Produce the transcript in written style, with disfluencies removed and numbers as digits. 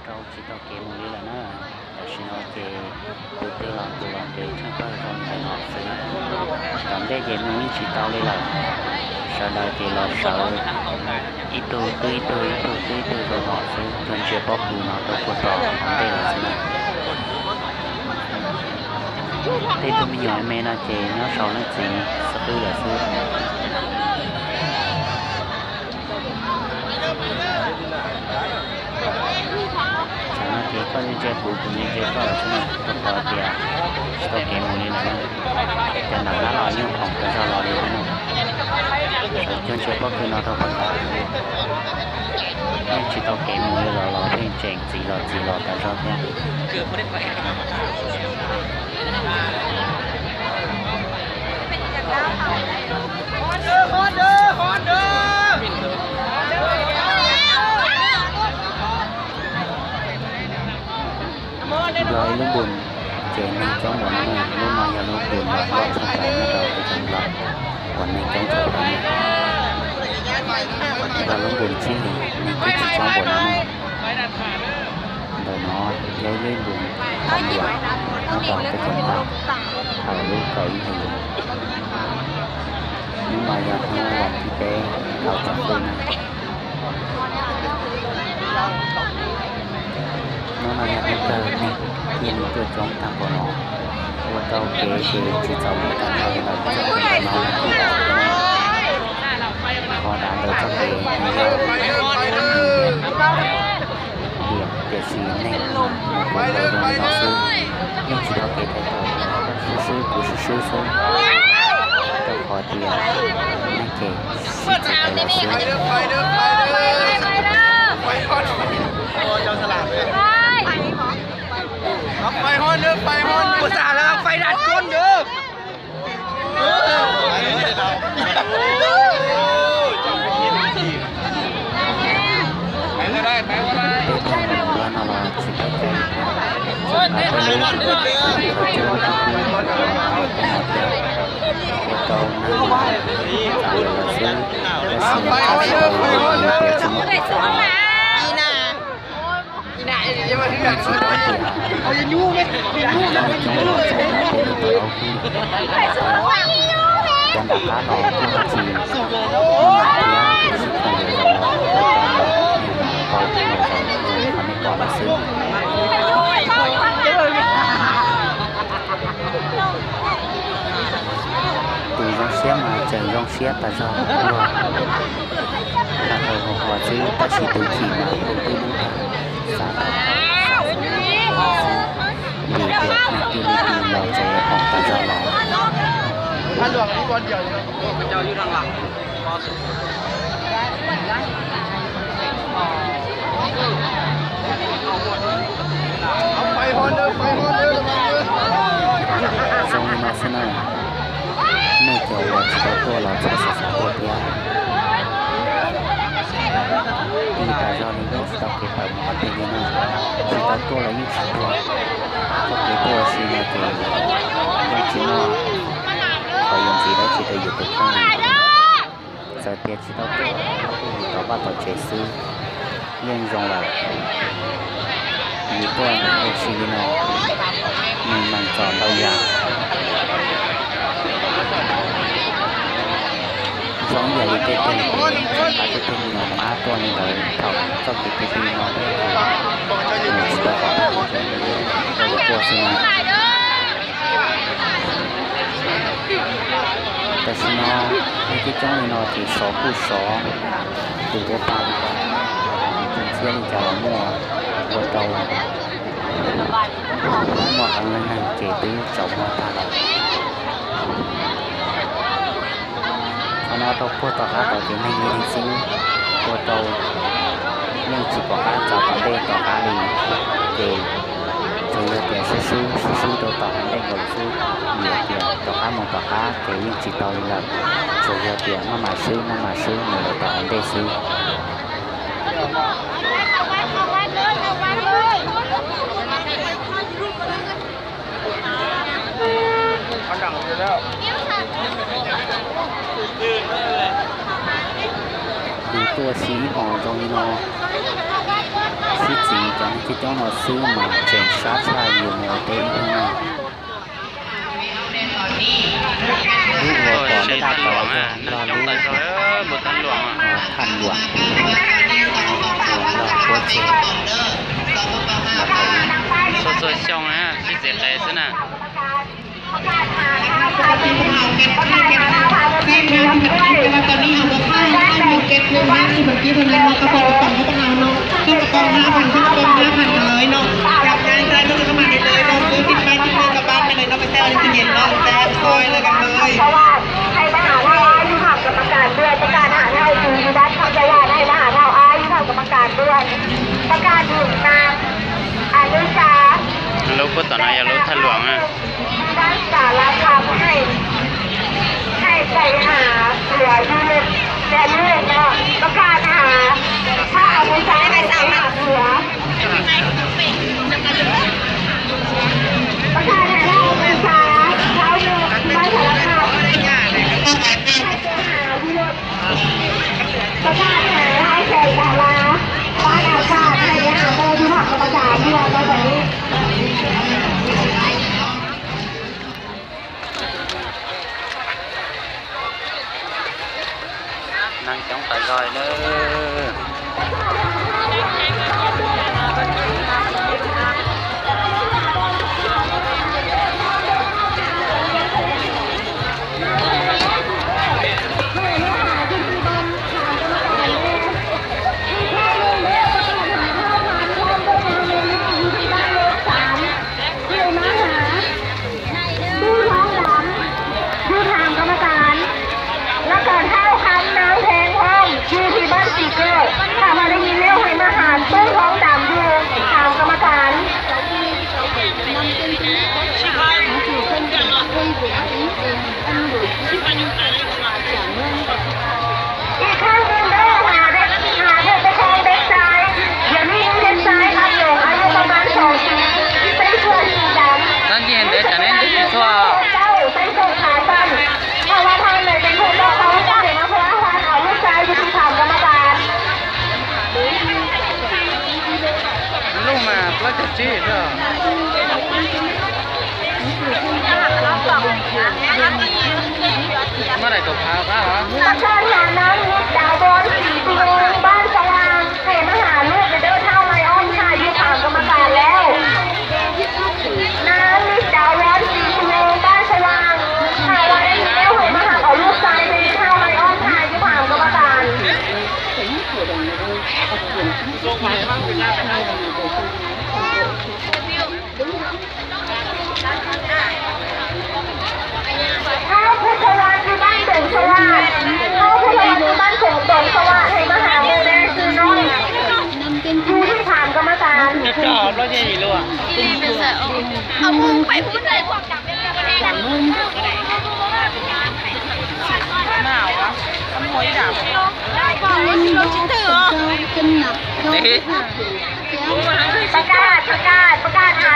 tao chỉ tao kể một lý là nó là xin nó kể từ làm để chẳng có con phải học sinh còn đây thì mình chỉ tao đi làm sau đó thì là sợ ít tôi rồi họ sẽ cần chưa bóc đủ nó đâu có tỏ còn đây là gì đây tôi mới nói mẹ nó chỉ nó sau nó chỉ sắp tới là xưa chẳng thì có những chơi cụ cũng như chơi có ở chỗ này có có tiền tôi kể một như này cho nên nó lo những phòng cái sao lo đi thế này chân chơi có khi nó đâu còn cả nhưng chỉ tao kể một như là lo phim chuyện gì lo cái sao thế rồi lúc buồn chuyện này trong bọn này lúc mà giờ lúc buồn là gọi xong cái nó đầu cái trong lòng bọn này trong chỗ này và lúc buồn chi thì mình cứ chỉ trong bọn này rồi nó lấy lên buồn không quả nó còn cái trong lòng thở lúc cởi thì nhưng mà giờ nó làm cái bé thở trong bên này nó mà nhà bây giờ này nhìn tôi chống thằng của nó và tao kể chỉ chống thằng này là chống thằng nó họ đã được cho kể điểm để xí này một đời rồi nó sư nhưng chỉ có kể thay tao sư của sư tao có tiền nên kể chỉ phải là sưไปฮอนเด้อไปฮอนภาษาแล้วไฟดัดก้นเด้อไปก็ได้ไปก็ได้เอาอย่ายุ่งเลยcon đã cá đỏ con chỉ từ rong xé mà trần rong xé ta do là họ chứ ta chỉ từ chỉ mà không từ đúng ta vì việc là khi đi tìm lò trẻของta do lòท่านหลวงนี่บอลเดียวเลยพระเจ้าอยู่ทางหลังเอาไปฮอนเด้อไปฮอนเด้อtrong nó sẽ này nơi kiểu là chỉ có tôi là sẽ tôi kia thì tại do những cái stock cái phần mà tiền nó chỉ có tôi là những tôi có cái tôi xin là cái những chỉ nó phải dùng gì đó chỉ để dùng được không giờ tiền chỉ có tôi có bao tổ chế sư nhưng dùng là như tôi là xin nó mình chọn đâu giờ giống như cái tên nó má tôi này rồi học trong cái tên nó đấy mình sẽ học rồi cô xinแต่สินะที่จ้องนี่ที่สอผู้สอตัวเดียวตามกันเชื่อมจะมั่ววัวเตามั่วอันนั้นนั่งเจี๊ยบจบมาตาเราเพราะนั้นเราพูดต่อการต่อที่ไม่มีสิ่งวัวเตาเรื่องจีบว่าจะต่อเด็กต่อการดีเด็กจะเลือกเดี๋ยวซื้อตัวต่อให้ได้ก่อนซื้อเดี๋ยวต่อค้าmộtต่อค้าเดี๋ยวยิ่งจีต่อเลยละจะเลือกเดี๋ยวมาซื้อเดี๋ยวต่อให้ได้ซื้อดูตัวสีของตรงนี้เนาะ ที่จริงจังที่ต้องมาซื้อมาเจนชาชายอยู่ในเต็มที่นี่ลูกวัวก่อนได้ตัดต่อเนี่ยรอลูกทันหลวงรอโคตรเจ๋งสดๆช่องนะที่เจ็ดเลยสินะตอนนี้เอาไปให้เก็บเงินนะที่เมื่อกี้คนนั้นกระป๋องเขาต้องเอาเนาะขึ้นกระป๋อง5,000ขึ้นกระป๋อง5,000กันเลยเนาะอยากงานใครก็เข้ามาได้เลยเนาะซื้อติดไปติดมือกลับบ้านไปเลยเนาะไปแซ่บที่เย็นเนาะแซ่บซอยเลยกันเลยเพราะว่าให้มหาเท่าอายุหักกรรมการด้วยประกาศหาเท่าคือดัชคำใจว่าให้มหาเท่าอายุหักกรรมการด้วยประกาศถึงนางอนุชา รู้พูดต่อหน้าอย่ารู้ทันหลวงอ่ะด้านสารคามให้ใจหาเสือยืนแต่เลื่อนเนาะประกาศหาถ้าอนุชาให้ใจหาเสือประกาศหาเท่าอนุชาเท่าหนึ่งไม่สารคามประกาศหาให้ใจดาราบ้านอาชาให้หาโมที่ผักกระจายที่เราตอนนี้นั่งจ้องไปลอยเลยถ้ามาได้ยินเรื่องให้มาหาตู้ท้องดำอยู่ทางกรรมการอีกข้างหนึ่งได้หาเด็กไปคลองเด็กชายอย่ามีเด็กชายครับหลงอายุประมาณ2 ปีใส่เสื้อสีดำ นั่นที่เห็นเด็กกันนี่ที่ชัวเจ้าใส่เสื้อขาสั้นเพราะว่าท่านเลยเป็นผู้ต้องเขาเจ้าเห็นมาเพราะว่าท่านเอาลูกชายไปที่ถามกรรมการลูกมาแล้วจะจี้เถอะเมื่อไหร่ตกพาป้าเหรอประชาชนนั้นดาวบอลสีตูบ้านสว่างเห็นมหาลูกจะเดินเท่าไรอ้อมชายอยู่ถามกรรมการแล้วน้ำมิดาวบอลสีตูบ้านสว่างหาวันนี้แล้วเห็นมหาเอาลูกชายไปเท่าไรอ้อมชายอยู่ถามกรรมการข้าวพุทธวันคือบ้านเด่นสว่างข้าวพุทธวันคือบ้านโขงตนสว่างให้มหาโมเดลคือน้อยอยู่ที่ถามกรรมการจะจอดรถยังอีกลูกอ่ะเอามึงไปพูดเลยความจำเป็นเรื่องประเทศมึงหนาวอ่ะขโมยดาบเราชิดเถอะนี่ประกาศหา